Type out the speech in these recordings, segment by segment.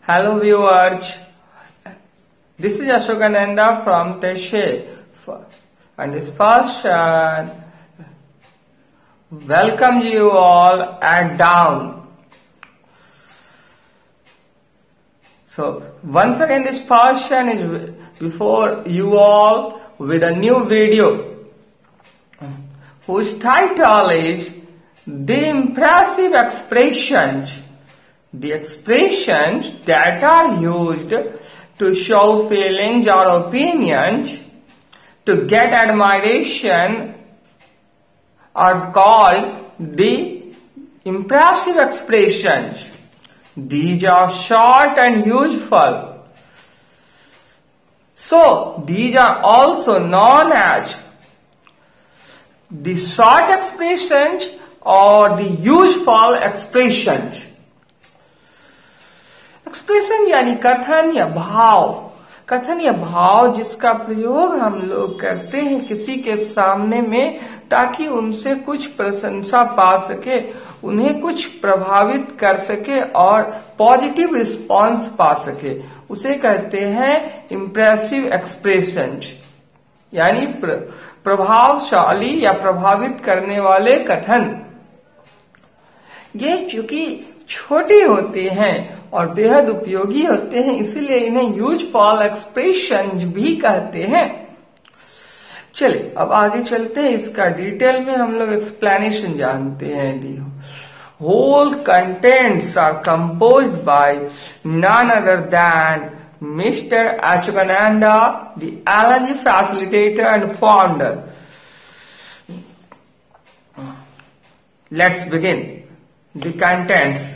Hello viewers, this is Ashokananda from Teshe and this person welcomes you all and down. So once again this person is before you all with a new video whose title is The Impressive Expressions. The expressions that are used to show feelings or opinions to get admiration are called the impressive expressions. These are short and useful. So, these are also known as the short expressions or the useful expressions. Expression यानी कथन या भाव जिसका प्रयोग हम लोग करते हैं किसी के सामने में ताकि उनसे कुछ प्रशंसा पा सके, उन्हें कुछ प्रभावित कर सके और पॉजिटिव रिस्पांस पा सके, उसे कहते हैं इम्प्रेसिव एक्सप्रेशंस यानी प्रभावशाली या प्रभावित करने वाले कथन। ये चूंकि छोटे होते हैं और बेहद उपयोगी होते हैं, इसीलिए इन्हें यूजफुल एक्सप्रेशंस भी कहते हैं। चलिए अब आगे चलते हैं, इसका डिटेल में हम लोग एक्सप्लेनेशन जानते हैं। The whole contents are composed by none other than mister Ashokananda, the LNG facilitator and founder. Let's begin the contents.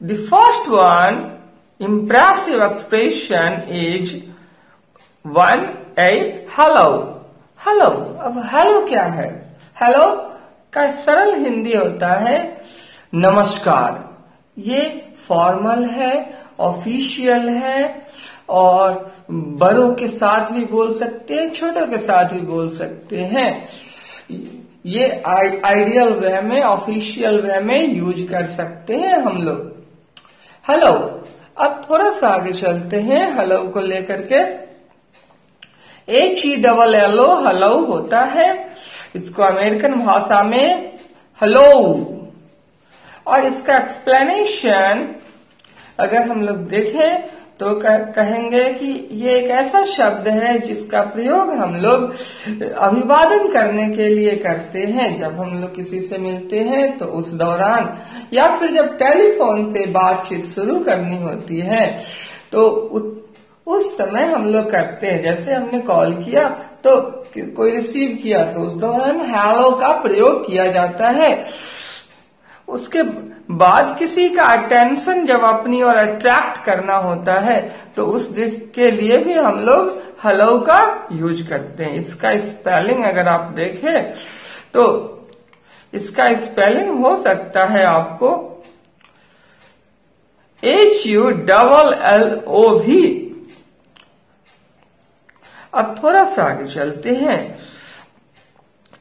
The first one, impressive expression is one a hello. Hello. अब hello क्या है? Hello का सरल हिंदी होता है नमस्कार। ये formal है, ऑफिशियल है और बड़ों के साथ भी बोल सकते हैं, छोटों के साथ भी बोल सकते हैं। ये आइडियल वे में, ऑफिशियल वे में यूज कर सकते हैं हम लोग। हेलो, अब थोड़ा सा आगे चलते हैं हेलो को लेकर के। HELLO हेलो होता है, इसको अमेरिकन भाषा में हेलो, और इसका एक्सप्लेनेशन अगर हम लोग देखें तो कहेंगे कि ये एक ऐसा शब्द है जिसका प्रयोग हम लोग अभिवादन करने के लिए करते हैं। जब हम लोग किसी से मिलते हैं तो उस दौरान या फिर जब टेलीफोन पे बातचीत शुरू करनी होती है तो उस समय हम लोग करते हैं। जैसे हमने कॉल किया तो कोई रिसीव किया तो उस दौरान हेलो का प्रयोग किया जाता है। उसके बाद किसी का अटेंशन जब अपनी ओर अट्रैक्ट करना होता है तो उस दृष्टि के लिए भी हम लोग हेलो का यूज करते हैं। इसका स्पेलिंग अगर आप देखें तो इसका स्पेलिंग हो सकता है आपको HULLOV। अब थोड़ा सा आगे चलते हैं,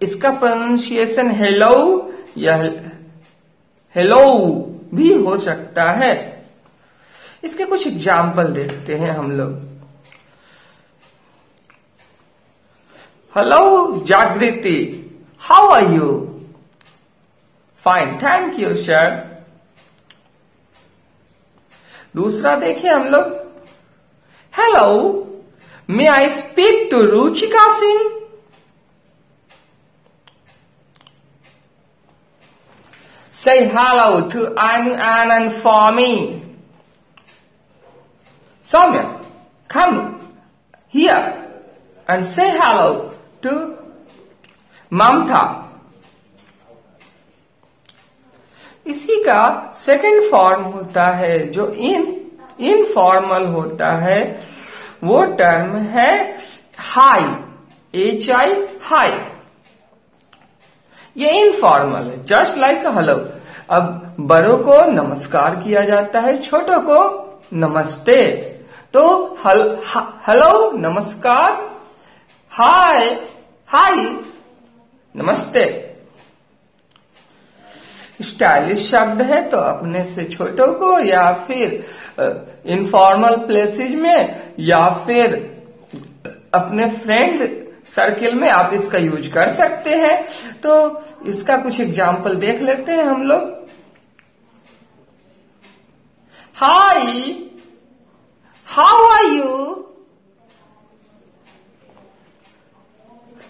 इसका प्रोनाउंसिएशन हेलो या हेलो भी हो सकता है। इसके कुछ एग्जाम्पल देखते हैं हम लोग। Hello Jagriti, how are you? Fine, thank you sir. दूसरा देखिए हम लोग, hello may I speak to Ruchika Singh? Say hello to Anand for me. Soumya, come here and say hello to Mamta. इसी का सेकंड फॉर्म होता है जो इनफॉर्मल होता है, वो टर्म है हाई, HI हाई। ये इनफॉर्मल है, जस्ट लाइक हेलो। अब बड़ों को नमस्कार किया जाता है, छोटों को नमस्ते। तो हेलो नमस्कार, हाय हाय नमस्ते। स्टाइलिश शब्द है तो अपने से छोटों को या फिर इनफॉर्मल प्लेसेस में या फिर अपने फ्रेंड सर्किल में आप इसका यूज कर सकते हैं। तो इसका कुछ एग्जाम्पल देख लेते हैं हम लोग। Hi, how are you?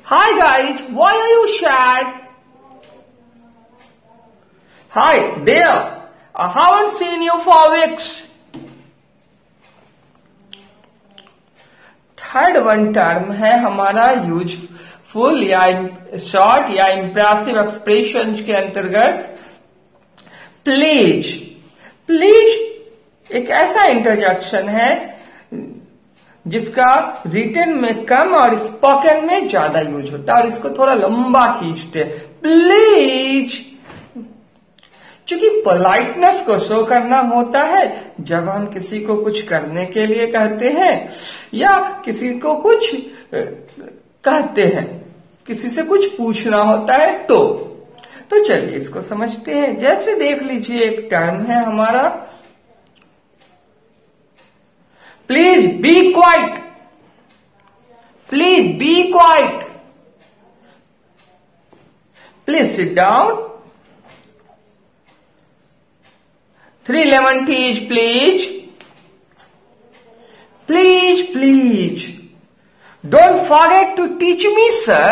Hi guys, why are you sad? Hi there, I haven't seen you for weeks. Third one term है हमारा यूजफुल या शॉर्ट या इंप्रेसिव एक्सप्रेशन के अंतर्गत प्लीज। प्लीज एक ऐसा इंटरजेक्शन है जिसका रिटन में कम और स्पोकन में ज्यादा यूज होता है और इसको थोड़ा लंबा खींचते हैं। प्लीज क्योंकि पोलाइटनेस को शो करना होता है जब हम किसी को कुछ करने के लिए कहते हैं या किसी को कुछ कहते हैं, किसी से कुछ पूछना होता है तो चलिए इसको समझते हैं। जैसे देख लीजिए एक टर्म है हमारा please be quite. Please be quite. Please sit down. 3 lemon teas, please. Please, please. Don't forget to teach me, sir.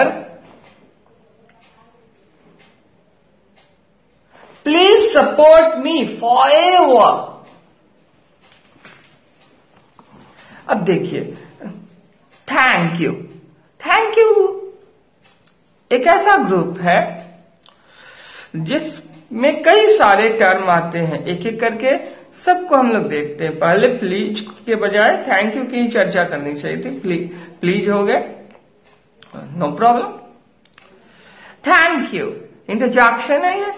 Please support me forever. अब देखिए थैंक यू। थैंक यू एक ऐसा ग्रुप है जिसमें कई सारे टर्म आते हैं। एक एक करके सबको हम लोग देखते हैं। पहले प्लीज के बजाय थैंक यू की चर्चा करनी चाहिए थी। प्लीज हो गए, no problem. Thank you interjection है ये।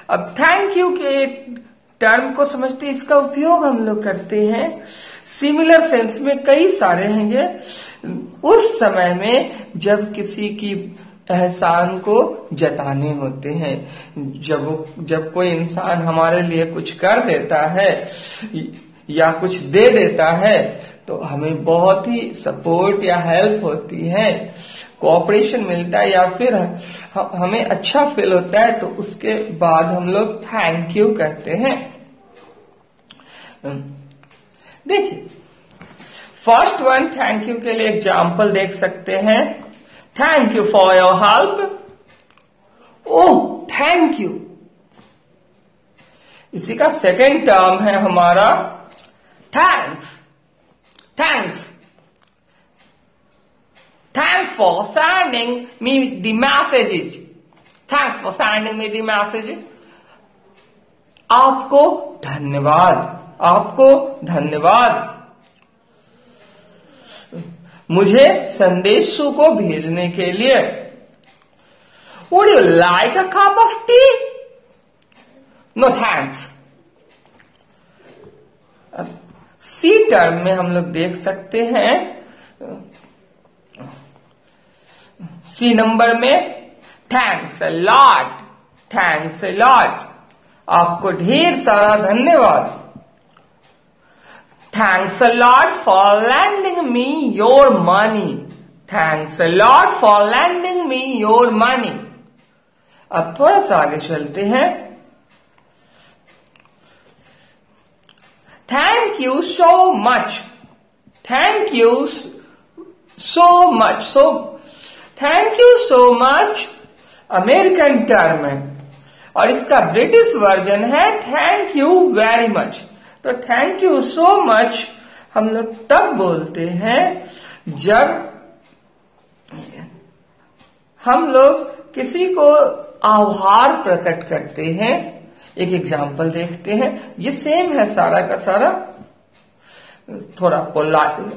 अब थैंक यू के टर्म को समझते इसका उपयोग हम लोग करते हैं सिमिलर सेंस में कई सारे हैं। उस समय में जब किसी की एहसान को जताने होते हैं, जब कोई इंसान हमारे लिए कुछ कर देता है या कुछ दे देता है तो हमें बहुत ही सपोर्ट या हेल्प होती है, कोऑपरेशन मिलता है या फिर हमें अच्छा फील होता है तो उसके बाद हम लोग थैंक यू कहते हैं। देखिए फर्स्ट वन थैंक यू के लिए एग्जाम्पल देख सकते हैं। Thank you for your help. Oh thank you. इसी का सेकेंड टर्म है हमारा thanks. Thanks thanks for sending me the messages. Thanks for sending me the messages. आपको धन्यवाद। आपको धन्यवाद मुझे संदेशों को भेजने के लिए। Would you like a cup of tea? No thanks. C term में हम लोग देख सकते हैं सी नंबर में thanks a lot. Thanks a lot आपको ढेर सारा धन्यवाद। Thanks a lot for lending me your money. Thanks a lot for lending me your money. अब थोड़ा सा आगे चलते हैं। Thank you so much. Thank you so much. Thank you so much American term है और इसका ब्रिटिश वर्जन है थैंक यू वेरी मच। तो थैंक यू सो मच हम लोग तब बोलते हैं जब हम लोग किसी को आभार प्रकट करते हैं। एक एग्जाम्पल देखते हैं, ये सेम है सारा का सारा, थोड़ा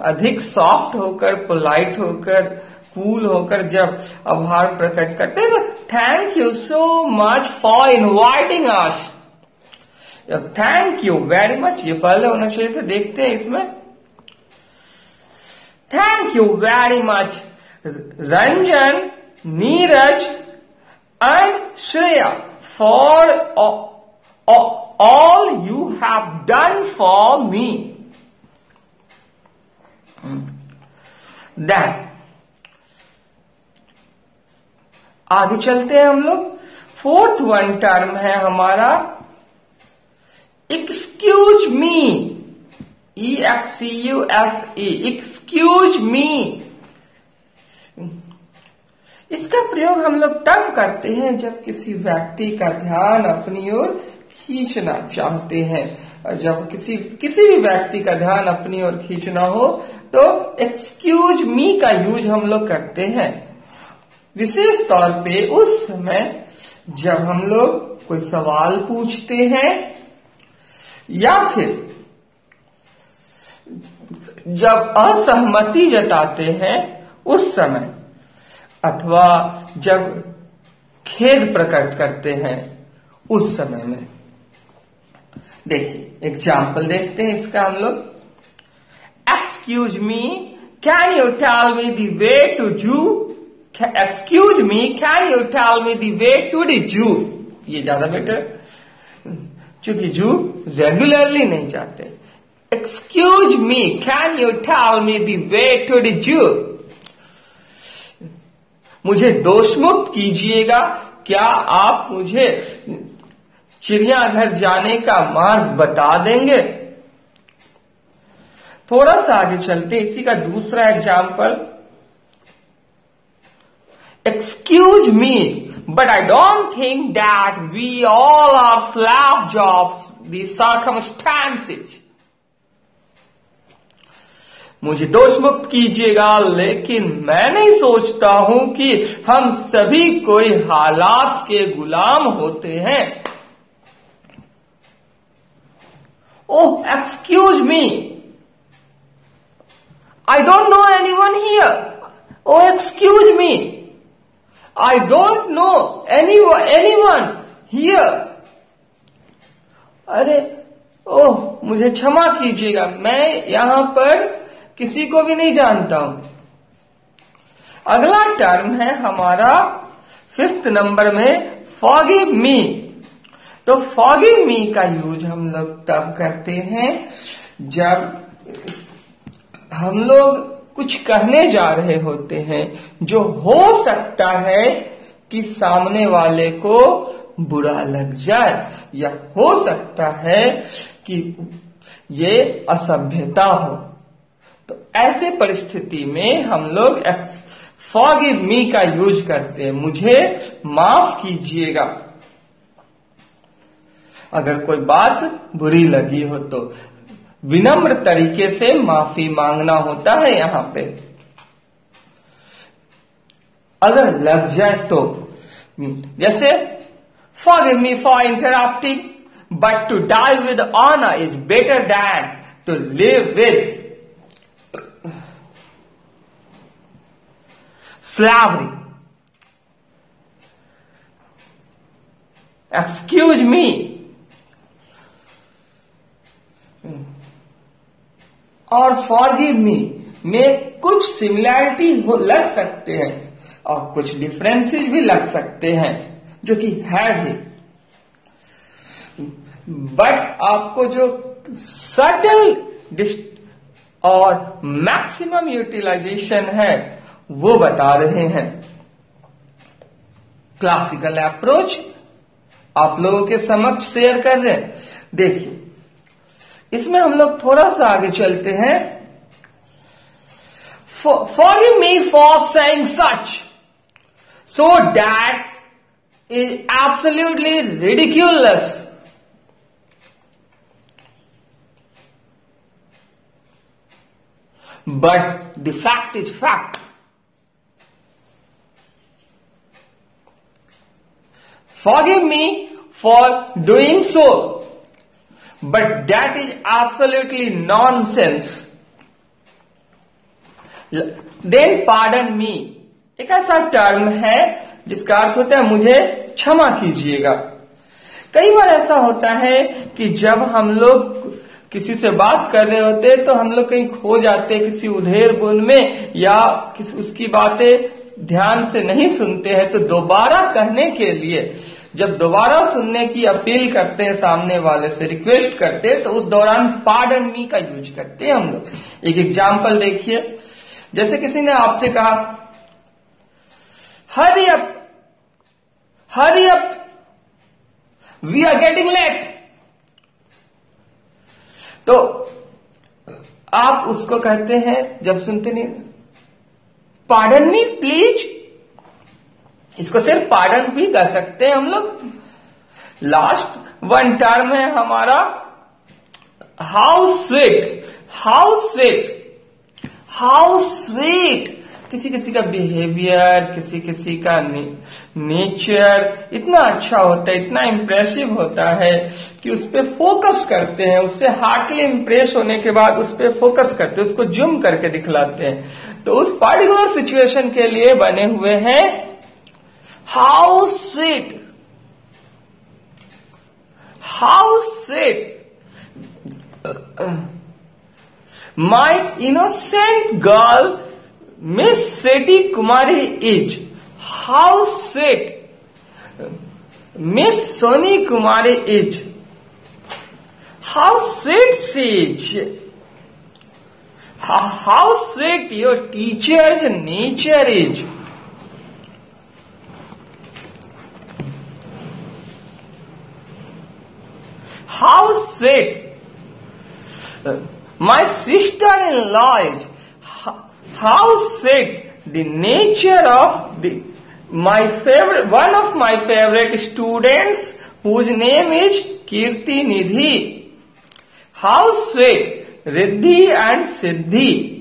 अधिक सॉफ्ट होकर, पोलाइट होकर, कूल होकर जब आभार प्रकट करते हैं तो thank you so much for inviting us. Thank you very much ये पहले होना चाहिए था। देखते हैं इसमें thank you very much Ranjan, Neeraj and Shreya for all you have done for me. Then आगे चलते हैं हम लोग। फोर्थ वन टर्म है हमारा excuse me, EXCUSE, excuse me. इसका प्रयोग हम लोग तब करते हैं जब किसी व्यक्ति का ध्यान अपनी ओर खींचना चाहते हैं। जब किसी भी व्यक्ति का ध्यान अपनी ओर खींचना हो तो एक्सक्यूज मी का यूज हम लोग करते हैं। विशेष तौर पे उस समय जब हम लोग कोई सवाल पूछते हैं या फिर जब असहमति जताते हैं उस समय, अथवा जब खेद प्रकट करते हैं उस समय में। देखिए एग्जाम्पल देखते हैं इसका हम लोग। Excuse me, can you tell me the way to zoo? Excuse me, can you tell me the way to the zoo? ये ज्यादा बेटर, क्योंकि जू रेगुलरली नहीं जाते। Excuse me, can you tell me the way to the zoo? मुझे दोषमुक्त कीजिएगा, क्या आप मुझे चिड़ियाघर जाने का मार्ग बता देंगे? थोड़ा सा आगे चलते, इसी का दूसरा example. Excuse me, but I don't think that we all are slab jobs the circumstances. मुझे दोषमुक्त कीजिएगा, लेकिन मैं नहीं सोचता हूं कि हम सभी कोई हालात के गुलाम होते हैं। Oh excuse me, I don't know anyone here. Oh excuse me, I don't know anyone here. अरे ओह मुझे क्षमा कीजिएगा, मैं यहां पर किसी को भी नहीं जानता हूं। अगला टर्म है हमारा 5th नंबर में फॉरगिव मी। तो फॉरगिव मी का यूज हम लोग तब करते हैं जब हम लोग कुछ कहने जा रहे होते हैं जो हो सकता है कि सामने वाले को बुरा लग जाए, या हो सकता है कि ये असभ्यता हो। तो ऐसे परिस्थिति में हम लोग फॉरगिव मी का यूज करते हैं, मुझे माफ कीजिएगा। अगर कोई बात बुरी लगी हो तो विनम्र तरीके से माफी मांगना होता है यहां पे। अगर लग जाए तो जैसे forgive me for interrupting, but to die with honour is better than to live with slavery. Excuse me. और forgive me में कुछ सिमिलैरिटी लग सकते हैं और कुछ डिफरेंसेस भी लग सकते हैं, जो कि है भी। बट आपको जो सटल और मैक्सिमम यूटिलाइजेशन है वो बता रहे हैं। क्लासिकल अप्रोच आप लोगों के समक्ष शेयर कर रहे हैं। देखिए इसमें हम लोग थोड़ा सा आगे चलते हैं। Forgive me for saying such, so that is absolutely ridiculous. But the fact is fact. Forgive me for doing so, but that is absolutely nonsense. Then pardon me एक ऐसा टर्म है जिसका अर्थ होता है मुझे क्षमा कीजिएगा। कई बार ऐसा होता है कि जब हम लोग किसी से बात कर रहे होते तो हम लोग कहीं खो जाते किसी उधेड़ बुन में, या उसकी बातें ध्यान से नहीं सुनते हैं, तो दोबारा कहने के लिए जब दोबारा सुनने की अपील करते हैं, सामने वाले से रिक्वेस्ट करते हैं, तो उस दौरान पार्डन मी का यूज करते हैं हम लोग। एक एग्जाम्पल देखिए, जैसे किसी ने आपसे कहा hurry up, we are getting late, तो आप उसको कहते हैं, जब सुनते नहीं, पार्डन मी प्लीज। इसको सिर्फ पार्डन भी कर सकते हैं हम लोग। लास्ट वन टर्म है हमारा हाउ स्वीट, किसी किसी का बिहेवियर, किसी किसी का नेचर इतना अच्छा होता है, इतना इंप्रेसिव होता है कि उस पर फोकस करते हैं, उससे हार्टली इंप्रेस होने के बाद उस पर फोकस करते हैं, उसको जूम करके दिखलाते हैं। तो उस पार्टिकुलर सिचुएशन के लिए बने हुए हैं how sweet, my innocent girl Miss Seti Kumari is. How sweet Miss Soni Kumari is. How sweet she is. How sweet your teacher's nature is. How sweet my sister-in-law is. How sweet the nature of one of my favorite students whose name is Kirti Nidhi. How sweet Riddhi and Siddhi.